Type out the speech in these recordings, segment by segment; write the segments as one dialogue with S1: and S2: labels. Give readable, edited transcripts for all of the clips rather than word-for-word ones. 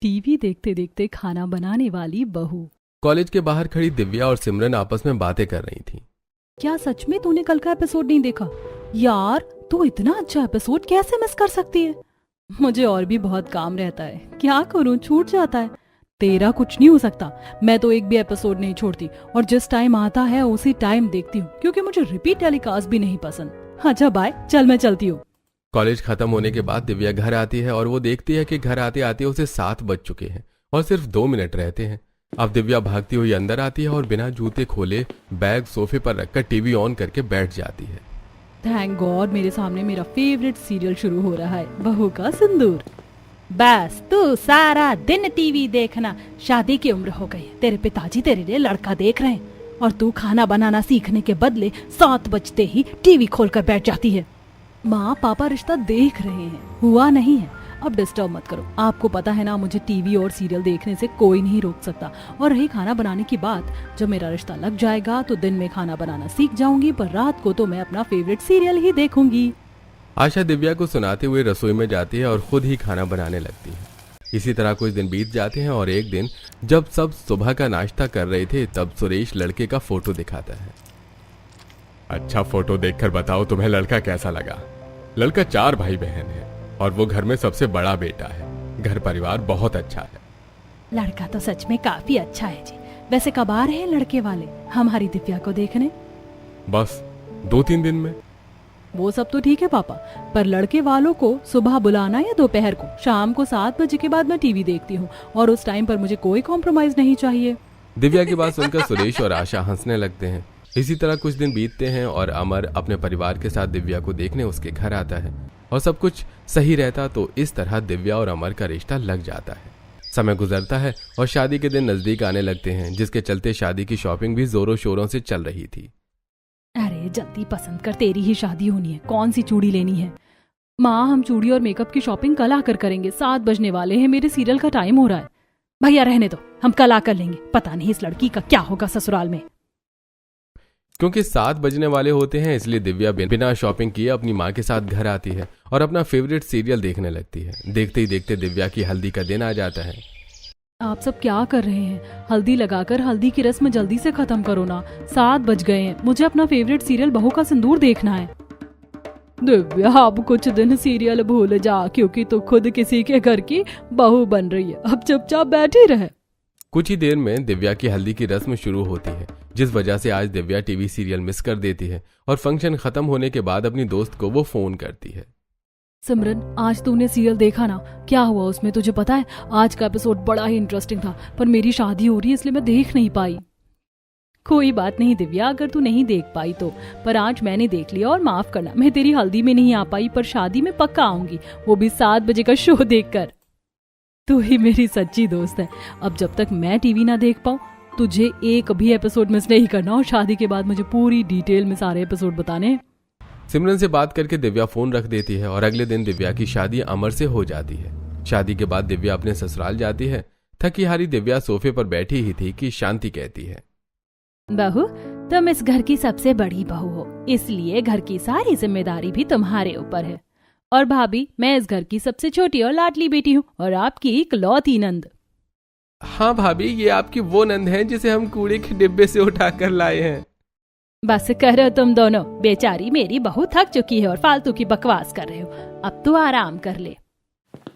S1: TV देखते देखते खाना बनाने वाली बहू।
S2: कॉलेज के बाहर खड़ी दिव्या और सिमरन आपस में बातें कर रही थीं।
S1: क्या सच में तूने कल का एपिसोड नहीं देखा? यार तू इतना अच्छा एपिसोड कैसे मिस कर सकती है? मुझे और भी बहुत काम रहता है, क्या करूं, छूट जाता है। तेरा कुछ नहीं हो सकता, मैं तो एक भी एपिसोड नहीं छोड़ती और जिस टाइम आता है उसी टाइम देखती हूँ, क्योंकि मुझे रिपीट टेलीकास्ट भी नहीं पसंद। अच्छा बाय, चल मैं चलती हूँ।
S2: कॉलेज खत्म होने के बाद दिव्या घर आती है और वो देखती है कि घर आते आते उसे 7 बज चुके हैं और सिर्फ 2 मिनट रहते हैं। अब दिव्या भागती हुई अंदर आती है और बिना जूते खोले बैग सोफे पर रखकर टीवी ऑन करके बैठ जाती है।
S1: थैंक गॉड, मेरे सामने मेरा फेवरेट सीरियल शुरू हो रहा है, बहू का सिंदूर। बस तू सारा दिन टीवी देखना, शादी की उम्र हो गई, तेरे पिताजी तेरे लिए लड़का देख रहे हैं और तू खाना बनाना सीखने के बदले 7 बजते ही टीवी खोलकर बैठ जाती है। माँ पापा रिश्ता देख रहे हैं, हुआ नहीं है, अब डिस्टर्ब मत करो। आपको पता है ना, मुझे टीवी और सीरियल देखने से कोई नहीं रोक सकता। और रही खाना बनाने की बात, जब मेरा रिश्ता लग जाएगा तो दिन में खाना बनाना सीख जाऊंगी, पर रात को तो मैं अपना फेवरेट सीरियल ही देखूंगी।
S2: आशा दिव्या को सुनाते हुए रसोई में जाती है और खुद ही खाना बनाने लगती है। इसी तरह कुछ दिन बीत जाते हैं और एक दिन जब सब सुबह का नाश्ता कर रहे थे तब सुरेश लड़के का फोटो दिखाता है। अच्छा फोटो देखकर बताओ तुम्हें लड़का कैसा लगा। लड़का 4 भाई बहन है और वो घर में सबसे बड़ा बेटा है। घर परिवार बहुत अच्छा है।
S1: लड़का तो सच में काफी अच्छा है जी। वैसे कब आ रहे हैं लड़के वाले हमारी दिव्या को देखने?
S2: बस 2-3 दिन में।
S1: वो सब तो ठीक है पापा, पर लड़के वालों को सुबह बुलाना या दोपहर को? शाम को 7 बजे के बाद मैं टीवी देखती हूँ और उस टाइम पर मुझे कोई कॉम्प्रोमाइज नहीं चाहिए।
S2: दिव्या की बात सुनकर सुरेश और आशा हंसने लगते हैं। इसी तरह कुछ दिन बीतते हैं और अमर अपने परिवार के साथ दिव्या को देखने उसके घर आता है और सब कुछ सही रहता तो इस तरह दिव्या और अमर का रिश्ता लग जाता है। समय गुजरता है और शादी के दिन नजदीक आने लगते हैं, जिसके चलते शादी की शॉपिंग भी जोरों शोरों से चल रही थी।
S1: अरे जल्दी पसंद कर, तेरी ही शादी होनी है, कौन सी चूड़ी लेनी है? माँ हम चूड़ी और मेकअप की शॉपिंग कल आकर करेंगे, 7 बजने वाले हैं, मेरे सीरियल का टाइम हो रहा है। भैया रहने दो, हम कल आकर लेंगे। पता नहीं इस लड़की का क्या होगा ससुराल में।
S2: क्योंकि 7 बजने वाले होते हैं इसलिए दिव्या बिना शॉपिंग किए अपनी माँ के साथ घर आती है और अपना फेवरेट सीरियल देखने लगती है। देखते ही देखते दिव्या की हल्दी का दिन आ जाता है।
S1: आप सब क्या कर रहे हैं? हल्दी लगाकर हल्दी की रस्म जल्दी से खत्म करो ना, 7 बज गए हैं, मुझे अपना फेवरेट सीरियल बहू का सिंदूर देखना है। दिव्या अब कुछ दिन सीरियल भूल जा, क्योंकि तू खुद किसी के घर की बहू बन रही है, अब चुपचाप बैठी रहे।
S2: कुछ ही देर में दिव्या की हल्दी की रस्म शुरू होती है, जिस वजह से आज दिव्या टीवी सीरियल मिस कर देती है और फंक्शन खत्म होने के बाद अपनी दोस्त को वो फोन करती है।
S1: सिमरन आज तूने सीरियल देखा ना, क्या हुआ उसमें तुझे पता है? आज का एपिसोड बड़ा ही इंटरेस्टिंग था, पर मेरी शादी हो रही है इसलिए मैं देख नहीं पाई। कोई बात नहीं दिव्या, अगर तू नहीं देख पाई तो, पर आज मैंने देख लिया और माफ करना, मैं तेरी हल्दी में नहीं आ पाई, पर शादी में पक्का आऊंगी, वो भी 7 बजे का शो देखकर। तू ही मेरी सच्ची दोस्त है। अब जब तक मैं टीवी ना देख पाऊं, तुझे एक भी एपिसोड मिस नहीं करना और शादी के बाद मुझे पूरी डिटेल में सारे एपिसोड बताने।
S2: सिमरन से बात करके दिव्या फोन रख देती है और अगले दिन दिव्या की शादी अमर से हो जाती है। शादी के बाद दिव्या अपने ससुराल जाती है। थकी हारी दिव्या सोफे पर बैठी ही थी कि शांति कहती है,
S1: बहू तुम इस घर की सबसे बड़ी बहू हो, इसलिए घर की सारी जिम्मेदारी भी तुम्हारे ऊपर है। और भाभी मैं इस घर की सबसे छोटी और लाडली बेटी हूँ और आपकी इकलौती नंद।
S2: हाँ भाभी, ये आपकी वो नंद है जिसे हम कूड़े के डिब्बे से उठाकर लाए हैं।
S1: बस करो तुम दोनों, बेचारी मेरी बहू थक चुकी है और फालतू की बकवास कर रहे हो, अब तो आराम कर ले।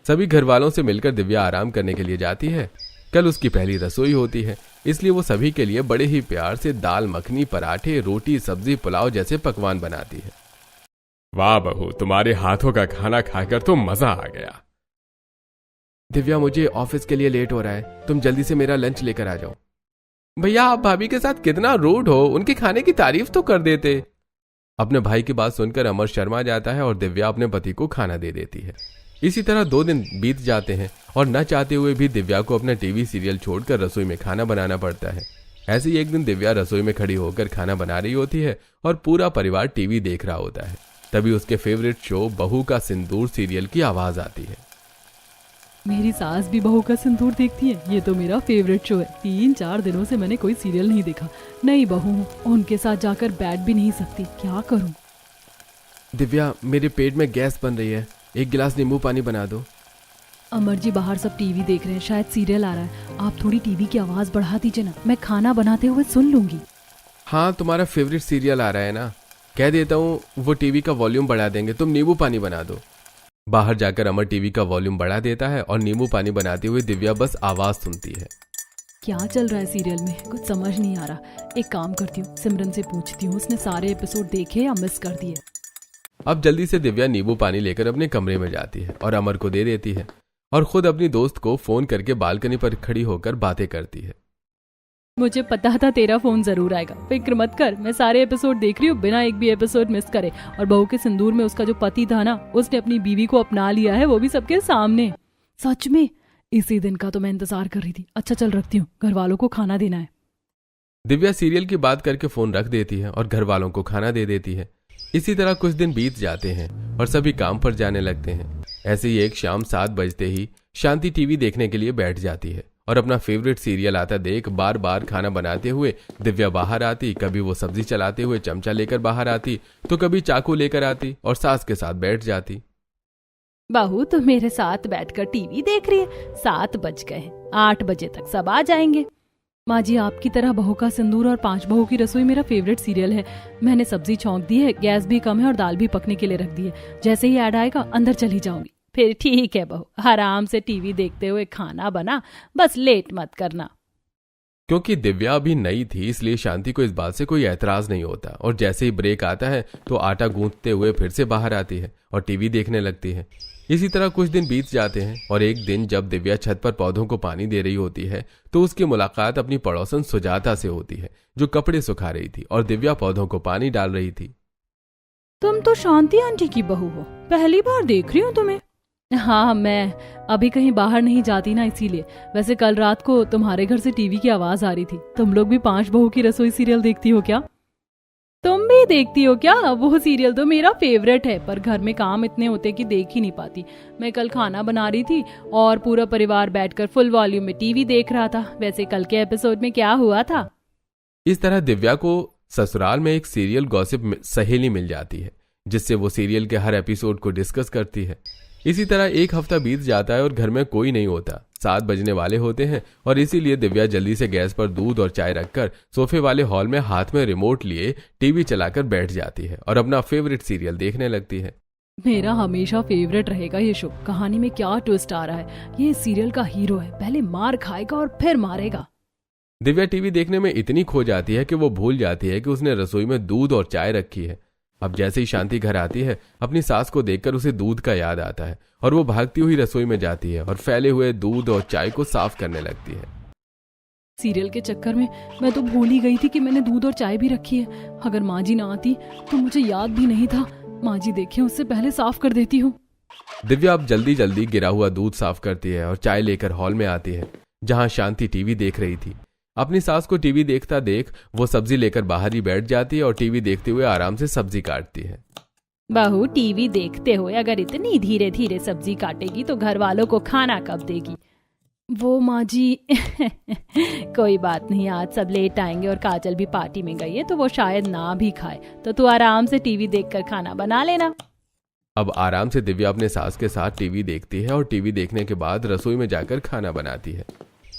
S2: सभी घर वालों से मिलकर दिव्या आराम करने के लिए जाती है। कल उसकी पहली रसोई होती है, इसलिए वो सभी के लिए बड़े ही प्यार से दाल मखनी, पराठे, रोटी, सब्जी, पुलाव जैसे पकवान बनाती है। वाह बहू, तुम्हारे हाथों का खाना खाकर तो मजा आ गया। दिव्या मुझे ऑफिस के लिए लेट हो रहा है, तुम जल्दी से मेरा लंच लेकर आ जाओ। भैया आप भाभी के साथ कितना रूड हो, उनके खाने की तारीफ तो कर देते। अपने भाई की बात सुनकर अमर शर्मा जाता है और दिव्या अपने पति को खाना दे देती है। इसी तरह 2 दिन बीत जाते हैं और न चाहते हुए भी दिव्या को अपना टीवी सीरियल छोड़कर रसोई में खाना बनाना पड़ता है। ऐसे ही एक दिन दिव्या रसोई में खड़ी होकर खाना बना रही होती है और पूरा परिवार टीवी देख रहा होता है। तभी उसके फेवरेट शो बहू का सिंदूर सीरियल की आवाज आती है।
S1: मेरी सास भी बहू का सिंदूर देखती है, ये तो मेरा फेवरेट शो है। 3-4 दिनों से मैंने कोई सीरियल नहीं देखा। नई बहू हूँ, उनके साथ जाकर बैठ भी नहीं सकती, क्या करूँ?
S2: दिव्या मेरे पेट में गैस बन रही है, 1 गिलास नींबू पानी बना दो।
S1: अमर जी बाहर सब टीवी देख रहे हैं, शायद सीरियल आ रहा है। आप थोड़ी टीवी की आवाज बढ़ा दीजिए ना, मैं खाना बनाते हुए सुन लूंगी।
S2: हाँ, तुम्हारा फेवरेट सीरियल आ रहा है ना, कह देता हूँ वो टीवी का वॉल्यूम बढ़ा देंगे, तुम नींबू पानी बना दो। बाहर जाकर अमर टीवी का वॉल्यूम बढ़ा देता है और नींबू पानी बनाते हुए दिव्या बस आवाज सुनती है।
S1: क्या चल रहा है सीरियल में, कुछ समझ नहीं आ रहा। एक काम करती हूँ, सिमरन से पूछती हूँ उसने सारे एपिसोड देखे या मिस कर दिए।
S2: अब जल्दी से दिव्या नींबू पानी लेकर अपने कमरे में जाती है और अमर को दे देती है और खुद अपनी दोस्त को फोन करके बालकनी पर खड़ी होकर बातें करती है।
S1: मुझे पता था तेरा फोन जरूर आएगा, फिक्र मत कर, मैं सारे एपिसोड देख रही हूँ बिना एक भी एपिसोड मिस करे। और बहू के सिंदूर में उसका जो पति था ना, उसने अपनी बीवी को अपना लिया है, वो भी सबके सामने। सच में इसी दिन का तो मैं इंतजार कर रही थी। अच्छा चल रखती हूँ, घर वालों को खाना देना है।
S2: दिव्या सीरियल की बात करके फोन रख देती है और घर वालों को खाना दे देती है। इसी तरह कुछ दिन बीत जाते हैं और सभी काम पर जाने लगते हैं। ऐसे ही एक शाम 7 बजते ही शांति टीवी देखने के लिए बैठ जाती है और अपना फेवरेट सीरियल आता देख बार बार खाना बनाते हुए दिव्या बाहर आती। कभी वो सब्जी चलाते हुए चमचा लेकर बाहर आती तो कभी चाकू लेकर आती और सास के साथ बैठ जाती।
S1: बहू तो मेरे साथ बैठकर टीवी देख रही है, 7 बज गए, 8 बजे तक सब आ जाएंगे। माँ जी, आपकी तरह बहू का सिंदूर और 5 बहू की रसोई मेरा फेवरेट सीरियल है। मैंने सब्जी छौंक दी है, गैस भी कम है और दाल भी पकने के लिए रख दी है। जैसे ही ऐड आएगा अंदर चली जाऊंगी। फिर ठीक है बहू, आराम से टीवी देखते हुए खाना बना, बस लेट मत करना।
S2: क्योंकि दिव्या अभी नई थी इसलिए शांति को इस बात से कोई ऐतराज नहीं होता और जैसे ही ब्रेक आता है तो आटा गूंथते हुए फिर से बाहर आती है और टीवी देखने लगती है। इसी तरह कुछ दिन बीत जाते हैं और एक दिन जब दिव्या छत पर पौधों को पानी दे रही होती है तो उसकी मुलाकात अपनी पड़ोसन सुजाता से होती है जो कपड़े सुखा रही थी और दिव्या पौधों को पानी डाल रही थी।
S1: तुम तो शांति आंटी की बहू हो, पहली बार देख रही हूँ तुम्हें। हाँ, मैं अभी कहीं बाहर नहीं जाती ना, इसीलिए। वैसे कल रात को तुम्हारे घर से टीवी की आवाज आ रही थी। तुम लोग भी 5 बहू की रसोई सीरियल देखती हो क्या? तुम भी देखती हो क्या? वो सीरियल तो मेरा फेवरेट है, पर घर में काम इतने होते कि देख ही नहीं पाती। मैं कल खाना बना रही थी और पूरा परिवार बैठकर फुल वॉल्यूम में टीवी देख रहा था। वैसे कल के एपिसोड में क्या हुआ था?
S2: इस तरह दिव्या को ससुराल में एक सीरियल गॉसिप सहेली मिल जाती है जिससे वो सीरियल के हर एपिसोड को डिस्कस करती है। इसी तरह एक हफ्ता बीत जाता है और घर में कोई नहीं होता। 7 बजने वाले होते हैं और इसीलिए दिव्या जल्दी से गैस पर दूध और चाय रखकर सोफे वाले हॉल में हाथ में रिमोट लिए टीवी चलाकर बैठ जाती है और अपना फेवरेट सीरियल देखने लगती है।
S1: मेरा हमेशा फेवरेट रहेगा ये शो। कहानी में क्या ट्विस्ट आ रहा है? ये सीरियल का हीरो है, पहले मार खाएगा और फिर मारेगा।
S2: दिव्या टीवी देखने में इतनी खो जाती है कि वो भूल जाती है कि उसने रसोई में दूध और चाय रखी है। अब जैसे ही शांति घर आती है अपनी सास को देखकर उसे दूध का याद आता है और वो भागती हुई रसोई में जाती है और फैले हुए दूध और चाय को साफ करने लगती है।
S1: सीरियल के चक्कर में मैं तो भूल ही गई थी कि मैंने दूध और चाय भी रखी है। अगर माँ जी ना आती तो मुझे याद भी नहीं था। माँ जी देखे उससे पहले साफ कर देती हूँ।
S2: दिव्या अब जल्दी जल्दी गिरा हुआ दूध साफ करती है और चाय लेकर हॉल में आती है जहां शांति टीवी देख रही थी। अपनी सास को टीवी देखता देख वो सब्जी लेकर बाहर ही बैठ जाती है और टीवी देखते हुए आराम से सब्जी काटती है।
S1: बहू टीवी देखते हुए अगर इतनी धीरे धीरे सब्जी काटेगी तो घर वालों को खाना कब देगी? वो माँ जी कोई बात नहीं, आज सब लेट आएंगे और काजल भी पार्टी में गई है तो वो शायद ना भी खाए, तो तू आराम से टीवी देखकर खाना बना लेना।
S2: अब आराम से दिव्या अपने सास के साथ टीवी देखती है और टीवी देखने के बाद रसोई में जाकर खाना बनाती है।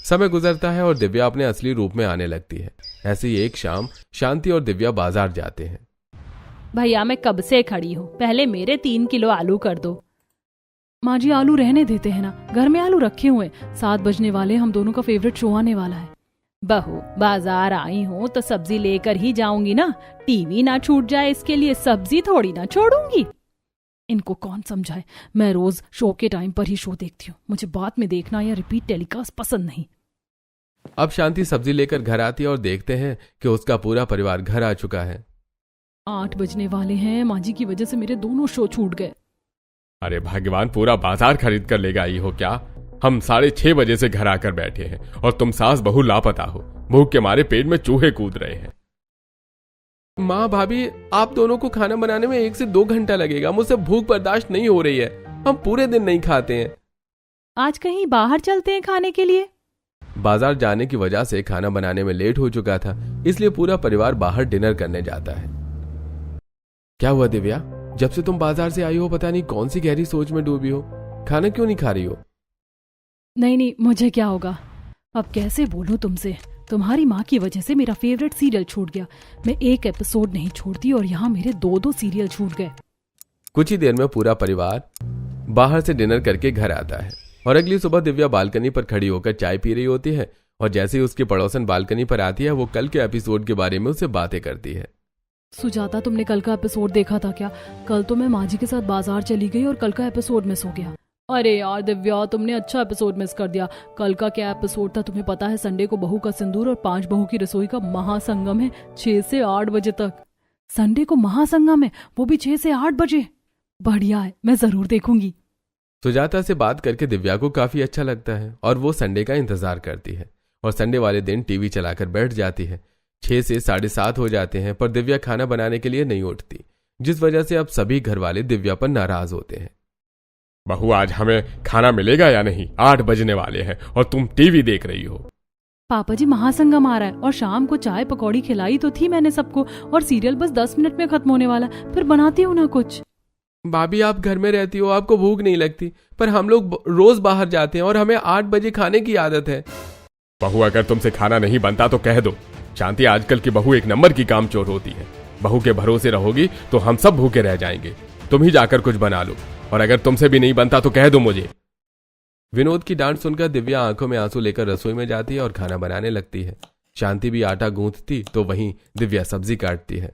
S2: समय गुजरता है और दिव्या अपने असली रूप में आने लगती है। ऐसे ही एक शाम शांति और दिव्या बाजार जाते हैं।
S1: भैया मैं कब से खड़ी हूँ, पहले मेरे 3 किलो आलू कर दो। माँ जी आलू रहने देते हैं ना, घर में आलू रखे हुए। 7 बजने वाले, हम दोनों का फेवरेट शो आने वाला है। बहू बाजार आई हूँ तो सब्जी लेकर ही जाऊंगी ना, टीवी ना छूट जाए इसके लिए सब्जी थोड़ी ना छोड़ूंगी। इनको कौन समझाए, मैं रोज शो के टाइम पर ही शो देखती हूँ। मुझे बाद में देखना या रिपीट टेलीकास्ट पसंद नहीं।
S2: अब शांति सब्जी लेकर घर आती है और देखते हैं कि उसका पूरा परिवार घर आ चुका है।
S1: 8 बजने वाले हैं, माँ जी की वजह से मेरे दोनों शो छूट गए।
S2: अरे भगवान, पूरा बाजार खरीद कर लेगा आई हो क्या? हम 6:30 बजे से घर आकर बैठे हैं और तुम सास बहू लापता हो। भूख के मारे पेट में चूहे कूद रहे हैं। माँ भाभी, आप दोनों को खाना बनाने में 1 से 2 घंटा लगेगा। मुझसे भूख बर्दाश्त नहीं हो रही है, हम पूरे दिन नहीं खाते हैं।
S1: आज कहीं बाहर चलते हैं खाने के लिए।
S2: बाजार जाने की वजह से खाना बनाने में लेट हो चुका था, इसलिए पूरा परिवार बाहर डिनर करने जाता है। क्या हुआ दिव्या, जब से तुम बाजार से आई हो पता नहीं कौन सी गहरी सोच में डूबी हो, खाना क्यों नहीं खा रही हो?
S1: नहीं नहीं, मुझे क्या होगा? अब कैसे बोलूं तुमसे? तुम्हारी माँ की वजह से मेरा फेवरेट सीरियल छूट गया। मैं एक एपिसोड नहीं छोड़ती और यहाँ मेरे 2-2 सीरियल छूट गए।
S2: कुछ ही देर में पूरा परिवार बाहर से डिनर करके घर आता है और अगली सुबह दिव्या बालकनी पर खड़ी होकर चाय पी रही होती है और जैसे ही उसकी पड़ोसन बालकनी पर आती है वो कल के एपिसोड के बारे में उससे बातें करती है।
S1: सुजाता, तुमने कल का एपिसोड देखा था क्या? कल तो मैं माँ जी के साथ बाजार चली गई और कल का एपिसोड मिस हो गया। अरे यार दिव्या, तुमने अच्छा एपिसोड मिस कर दिया। कल का क्या एपिसोड था तुम्हें पता है? संडे को बहू का सिंदूर और 5 बहू की रसोई का महासंगम है 6 से 8 बजे तक। संडे को महासंगम है, वो भी 6 से 8 बजे। बढ़िया है, मैं जरूर देखूंगी।
S2: सुजाता से बात करके दिव्या को काफी अच्छा लगता है और वो संडे का इंतजार करती है और संडे वाले दिन टीवी चलाकर बैठ जाती है। 6 से 7:30 हो जाते हैं पर दिव्या खाना बनाने के लिए नहीं उठती, जिस वजह से अब सभी घर वाले दिव्या पर नाराज होते हैं।
S3: बहू, आज हमें खाना मिलेगा या नहीं? 8 बजने वाले हैं और तुम टीवी देख रही हो।
S1: पापा जी, महासंगम आ रहा है और शाम को चाय पकौड़ी खिलाई तो थी मैंने सबको और सीरियल बस 10 मिनट में खत्म होने वाला, फिर बनाती हूँ ना कुछ।
S2: भाभी, आप घर में रहती हो, आपको भूख नहीं लगती, पर हम लोग रोज बाहर जाते हैं और हमें 8 बजे खाने की आदत है।
S3: बहू, अगर तुमसे खाना नहीं बनता तो कह दो। शांति, आजकल की बहू एक नंबर की कामचोर होती है। बहू के भरोसे रहोगी तो हम सब भूखे रह जाएंगे। तुम ही जाकर कुछ बना लो और अगर तुमसे भी नहीं बनता तो कह दो मुझे।
S2: विनोद की डांट सुनकर दिव्या आंखों में आंसू लेकर रसोई में जाती है और खाना बनाने लगती है। शांति भी आटा गूंथती तो वहीं दिव्या सब्जी काटती है।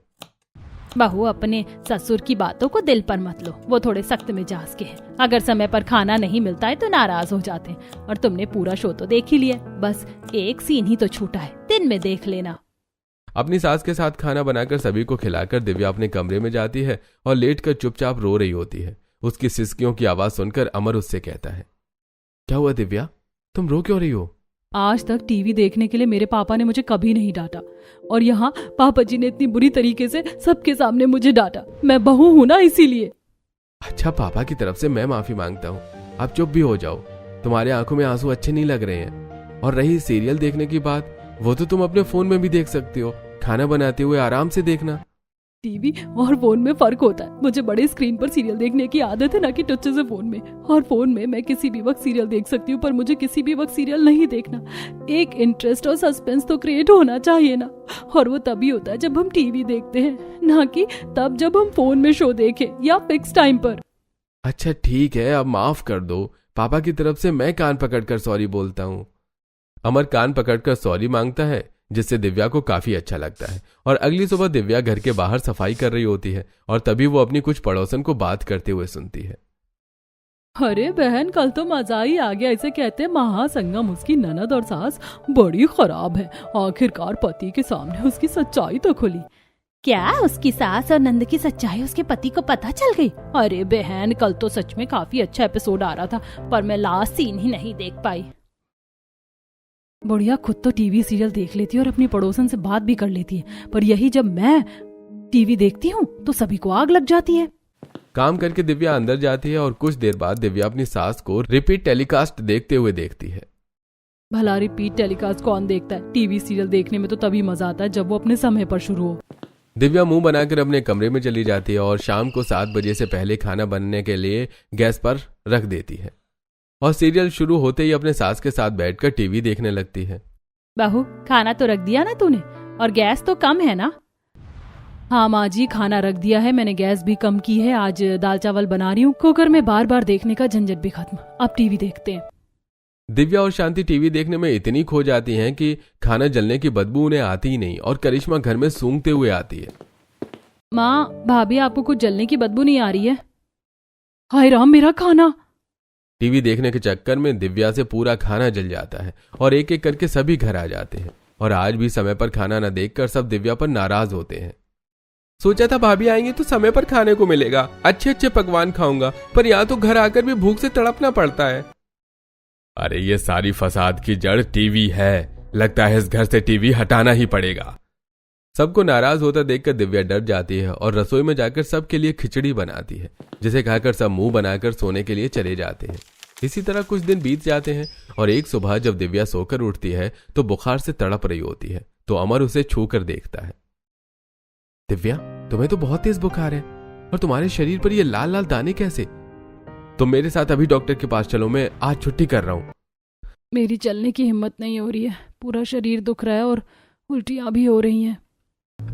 S1: बहू, अपने ससुर की बातों को दिल पर मत लो, वो थोड़े सख्त मिजाज के हैं। अगर समय पर खाना नहीं मिलता है तो नाराज हो जाते हैं। और तुमने पूरा शो तो देख ही लिया, बस एक सीन ही तो छूटा है, दिन में देख लेना।
S2: अपनी सास के साथ खाना बनाकर सभी को खिलाकर दिव्या अपने कमरे में जाती है और लेटकर चुपचाप रो रही होती है। उसकी सिसकियों की आवाज सुनकर अमर उससे कहता है, क्या हुआ दिव्या, तुम रो क्यों रही हो?
S1: आज तक टीवी देखने के लिए मेरे पापा ने मुझे कभी नहीं डांटा और यहाँ पापा जी ने इतनी बुरी तरीके से सबके सामने मुझे डांटा। मैं बहू हूँ ना, इसीलिए।
S2: अच्छा, पापा की तरफ से मैं माफी मांगता हूँ, आप चुप भी हो जाओ। तुम्हारे आंखों में आंसू अच्छे नहीं लग रहे हैं। और रही सीरियल देखने की बात, वो तो तुम अपने फोन में भी देख सकती हो। खाना बनाते हुए आराम से देखना।
S1: टीवी और फोन में फर्क होता है। मुझे बड़े स्क्रीन पर सीरियल देखने की आदत है, ना कि टच से फोन में। और फोन में मैं किसी भी वक्त सीरियल देख सकती हूँ, पर मुझे किसी भी वक्त सीरियल नहीं देखना। एक इंटरेस्ट और सस्पेंस तो क्रिएट होना चाहिए ना, और वो तभी होता है जब हम टीवी देखते हैं, ना कि तब जब हम फोन में शो देखें या फिक्स टाइम पर।
S2: अच्छा ठीक है, अब माफ कर दो। पापा की तरफ से मैं कान पकड़कर सॉरी बोलता हूँ। अमर कान पकड़कर सॉरी मांगता है, जिससे दिव्या को काफी अच्छा लगता है। और अगली सुबह दिव्या घर के बाहर सफाई कर रही होती है और तभी वो अपनी कुछ पड़ोसन को बात करते हुए सुनती है।
S1: अरे बहन, कल तो मजा ही आ गया। इसे कहते हैं महासंगम। उसकी ननद और सास बड़ी खराब है। आखिरकार पति के सामने उसकी सच्चाई तो खुली। क्या उसकी सास और नंद की सच्चाई उसके पति को पता चल गई? अरे बहन, कल तो सच में काफी अच्छा एपिसोड आ रहा था, पर मैं लास्ट सीन ही नहीं देख पाई। बुढ़िया खुद तो टीवी सीरियल देख लेती है और अपनी पड़ोसन से बात भी कर लेती है, पर यही जब मैं टीवी देखती हूँ तो सभी को आग लग जाती है।
S2: काम करके दिव्या अंदर जाती है और कुछ देर बाद दिव्या अपनी सास को रिपीट टेलीकास्ट देखते हुए देखती है।
S1: भला रिपीट टेलीकास्ट कौन देखता है? टीवी सीरियल देखने में तो तभी मजा आता है जब वो अपने समय पर शुरू हो।
S2: दिव्या मुंह बनाकर अपने कमरे में चली जाती है और शाम को 7 बजे से पहले खाना बनने के लिए गैस पर रख देती है और सीरियल शुरू होते ही अपने सास के साथ बैठकर टीवी देखने लगती है।
S1: बहू, खाना तो रख दिया ना तूने? और गैस तो कम है ना? हाँ माँ जी, खाना रख दिया है मैंने, गैस भी कम की है। आज दाल चावल बना रही हूँ। कुकर में बार बार देखने का झंझट भी खत्म। अब टीवी देखते हैं।
S2: दिव्या और शांति टीवी देखने में इतनी खो जाती हैं कि खाना जलने की बदबू उन्हें आती ही नहीं और करिश्मा घर में सूंघते हुए आती है।
S1: माँ, भाभी, आपको कुछ जलने की बदबू नहीं आ रही है? हाय राम, मेरा खाना!
S2: टीवी देखने के चक्कर में दिव्या से पूरा खाना जल जाता है और एक एक करके सभी घर आ जाते हैं। और आज भी समय पर खाना न देखकर सब दिव्या पर नाराज होते हैं। सोचा था भाभी आएंगे तो समय पर खाने को मिलेगा, अच्छे अच्छे पकवान खाऊंगा, पर यहाँ तो घर आकर भी भूख से तड़पना पड़ता है।
S3: अरे ये सारी फसाद की जड़ टीवी है। लगता है इस घर से टीवी हटाना ही पड़ेगा।
S2: सबको नाराज होता देखकर दिव्या डर जाती है और रसोई में जाकर सबके लिए खिचड़ी बनाती है, जिसे खाकर सब मुंह बनाकर सोने के लिए चले जाते हैं। इसी तरह कुछ दिन बीत जाते हैं और एक सुबह जब दिव्या सोकर उठती है तो बुखार से तड़प रही होती है, तो अमर उसे छूकर देखता है। दिव्या, तुम्हें तो बहुत तेज बुखार है और तुम्हारे शरीर पर ये लाल लाल दाने कैसे? तुम मेरे साथ अभी डॉक्टर के पास चलो, मैं आज छुट्टी कर रहा हूं।
S1: मेरी चलने की हिम्मत नहीं हो रही है, पूरा शरीर दुख रहा है और उल्टियाँ भी हो रही हैं।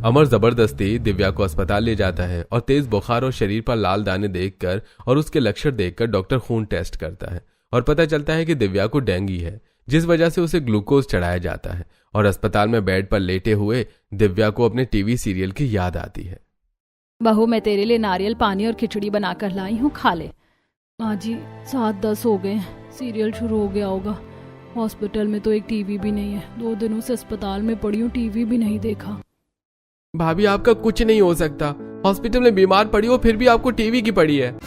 S2: अमर जबरदस्ती दिव्या को अस्पताल ले जाता है और तेज बुखार और शरीर पर लाल दाने देखकर और उसके लक्षण देखकर डॉक्टर खून टेस्ट करता है और पता चलता है कि दिव्या को डेंगू है, जिस वजह से उसे ग्लूकोज चढ़ाया जाता है। और अस्पताल में बेड पर लेटे हुए दिव्या को अपने टीवी सीरियल की याद आती है।
S1: बहू, मैं तेरे लिए नारियल पानी और खिचड़ी बनाकर लाई हूँ, खा ले। माँ जी, 7-10 हो गए, सीरियल शुरू हो गया होगा। हॉस्पिटल में तो एक टीवी भी नहीं है, 2 दिनों से अस्पताल में पड़ी हूँ, टीवी भी नहीं देखा।
S2: भाभी, आपका कुछ नहीं हो सकता, हॉस्पिटल में बीमार पड़ी हो फिर भी आपको टीवी की पड़ी है।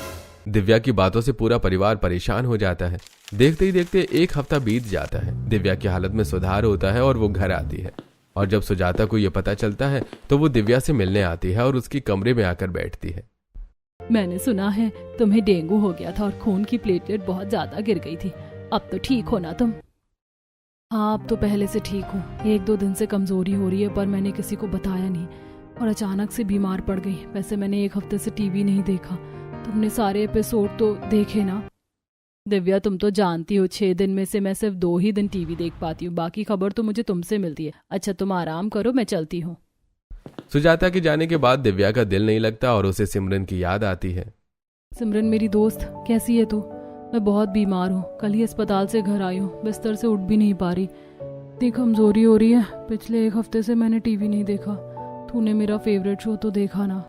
S2: दिव्या की बातों से पूरा परिवार परेशान हो जाता है। देखते ही देखते 1 हफ्ता बीत जाता है। दिव्या की हालत में सुधार होता है और वो घर आती है। और जब सुजाता को यह पता चलता है तो वो दिव्या से मिलने आती है और उसकी कमरे में आकर बैठती है।
S1: मैंने सुना है तुम्हें डेंगू हो गया था और खून की प्लेटलेट बहुत ज्यादा गिर गई थी, अब तो ठीक हो ना तुम? हाँ, अब तो पहले से ठीक हूँ। 1-2 दिन से कमजोरी हो रही है, पर मैंने किसी को बताया नहीं और अचानक से बीमार पड़ गई। वैसे मैंने 1 हफ्ते से टीवी नहीं देखा। तुमने सारे एपिसोड तो देखे ना? दिव्या, तुम तो जानती हो 6 दिन में से मैं सिर्फ 2 ही दिन टीवी देख पाती हूँ, बाकी खबर तो मुझे तुमसे मिलती है। अच्छा, तुम आराम करो, मैं चलती हूँ।
S2: सुजाता के जाने के बाद दिव्या का दिल नहीं लगता और उसे सिमरन की याद आती है।
S1: सिमरन मेरी दोस्त, कैसी है तू? मैं बहुत बीमार हूँ, कल ही अस्पताल से घर आई हूँ, बिस्तर से उठ भी नहीं पा रही, इतनी कमजोरी हो रही है। पिछले 1 हफ्ते से मैंने टीवी नहीं देखा। तूने मेरा फेवरेट शो तो देखा ना?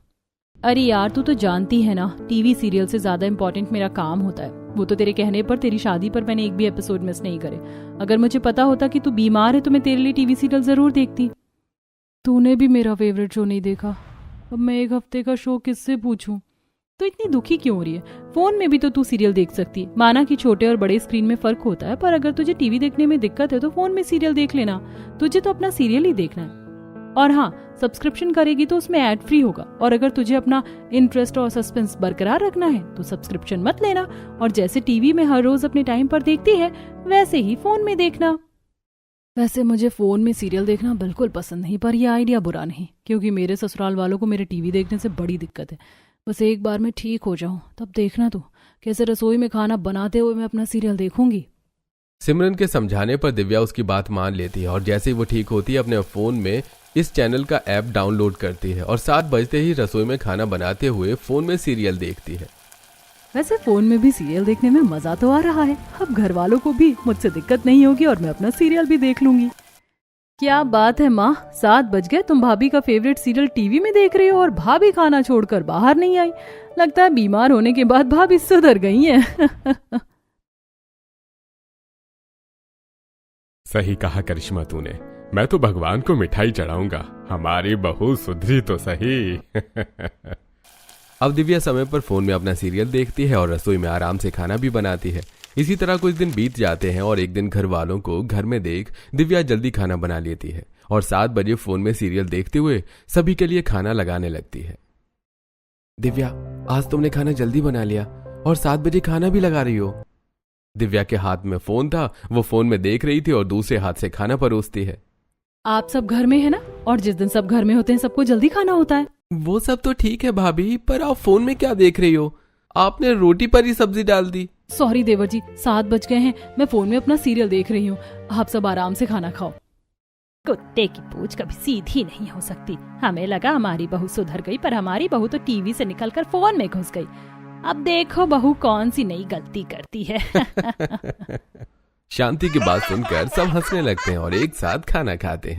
S1: अरे यार, तू तो जानती है ना, टीवी सीरियल से ज्यादा इम्पोर्टेंट मेरा काम होता है। वो तो तेरे कहने पर तेरी शादी पर मैंने एक भी एपिसोड मिस नहीं करे। अगर मुझे पता होता कि तू बीमार है तो मैं तेरे लिए टीवी सीरियल जरूर देखती। तूने भी मेरा फेवरेट शो नहीं देखा। अब मैं 1 हफ्ते का शो किससे पूछूं? तो इतनी दुखी क्यों हो रही है? फोन में भी तो तू सीरियल देख सकती है। माना कि छोटे और बड़े स्क्रीन में फर्क होता है, पर अगर तुझे टीवी देखने में दिक्कत है तो फोन में सीरियल देख लेना। तुझे तो अपना सीरियल ही देखना है। और हाँ, सब्सक्रिप्शन करेगी तो उसमें ऐड फ्री होगा। और अगर तुझे अपना इंटरेस्ट और सस्पेंस बरकरार रखना है तो सब्सक्रिप्शन मत लेना, और जैसे टीवी में हर रोज अपने टाइम पर देखती है वैसे ही फोन में देखना। वैसे मुझे फोन में सीरियल देखना बिल्कुल पसंद नहीं, पर यह आइडिया बुरा नहीं, क्योंकि मेरे ससुराल वालों को मेरे टीवी देखने से बड़ी दिक्कत है। बस एक बार मैं ठीक हो जाऊं तब देखना तू कैसे रसोई में खाना बनाते हुए मैं अपना सीरियल देखूंगी।
S2: सिमरन के समझाने पर दिव्या उसकी बात मान लेती है और जैसे ही वो ठीक होती है अपने फोन में इस चैनल का ऐप डाउनलोड करती है और 7 बजते ही रसोई में खाना बनाते हुए फोन में सीरियल देखती है।
S1: वैसे फोन में भी सीरियल देखने में मजा तो आ रहा है। अब घर वालों को भी मुझसे दिक्कत नहीं होगी और मैं अपना सीरियल भी देख लूंगी। क्या बात है माँ, 7 बज गए, तुम भाभी का फेवरेट सीरियल टीवी में देख रही हो और भाभी खाना छोड़कर बाहर नहीं आई। लगता है बीमार होने के बाद भाभी सुधर गई है।
S3: सही कहा करिश्मा तूने, मैं तो भगवान को मिठाई चढ़ाऊंगा, हमारी बहू सुधरी तो सही।
S2: अब दिव्या समय पर फोन में अपना सीरियल देखती है और रसोई में आराम से खाना भी बनाती है। इसी तरह कुछ दिन बीत जाते हैं और एक दिन घर वालों को घर में देख दिव्या जल्दी खाना बना लेती है और 7 बजे फोन में सीरियल देखते हुए सभी के लिए खाना लगाने लगती है। दिव्या, आज तुमने खाना जल्दी बना लिया और 7 बजे खाना भी लगा रही हो। दिव्या के हाथ में फोन था, वो फोन में देख रही थी और दूसरे हाथ से खाना परोसती है।
S1: आप सब घर में है ना, और जिस दिन सब घर में होते हैं सबको जल्दी खाना होता है।
S2: वो सब तो ठीक है भाभी, पर आप फोन में क्या देख रही हो? आपने रोटी पर ही सब्जी डाल दी।
S1: सॉरी देवर जी, 7 बज गए हैं, मैं फोन में अपना सीरियल देख रही हूँ। आप सब आराम से खाना खाओ। कुत्ते की पूंछ कभी सीधी नहीं हो सकती। हमें लगा हमारी बहू सुधर गई, पर हमारी बहू तो टीवी से निकलकर फोन में घुस गई। अब देखो बहू कौन सी नई गलती करती है।
S2: शांति की बात सुनकर सब हंसने लगते हैं और एक साथ खाना खाते हैं।